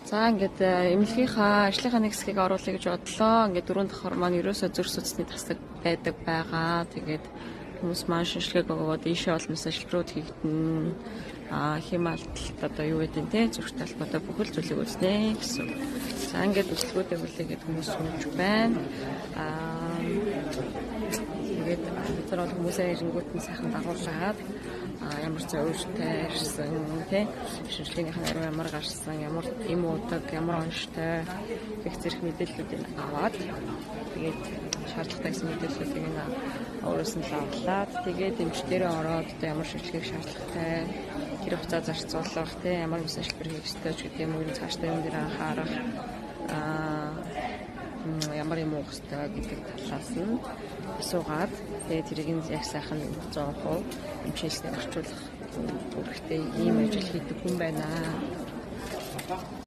За ингээд эмнэлгийнхаа ажлынхаа нэг хэсгийг оруулъя гэж бодлоо. Ингээд дөрөв давхар маань ерөөсөө зүрх судасны тасаг байдаг байгаа. Тэгээд хүмүүс маань шинжилгээг өгөөд ийшээ бол массажлрууд хийгдэн. Хямаалталт одоо юу гэдэг нь те зүрх талбайдаа бүхэл зүйлийг үзнэ гэсэн. За ингээд үйлчлэгүүдээ хүлээгээд хүмүүс сууж байна. Тэгээд тэр бол хүмүүсээ ирэнгүүт нь сайхан дагуулгаад ямар ч өөртөө ирсэн тий шинжилгээнийх нь ямар гарсан ямар эм удаг ямар онцтой гэх зэрэг мэдээллүүдийг аваад тэгээд шаардлагатай гэсэн мэдээллүүдийг нь өөрөөс нь авлаад тэгээд эмчдэрээ ороод одоо ямар шинжилгээг шаардлагатай тэр хугацаа зарцуулах тий ямар мэс ажиллбар хийх ёстой ч гэдэг юм уу цаашдаа юм дээр анхаарах ямар юм уу хөстэй гэдэг талаас нь асуугаад тэгээд тэрийг нь яг сайхан 100% эмчилгээ орчуулах үүрэгтэй ийм ажил хийдэг хүн байна.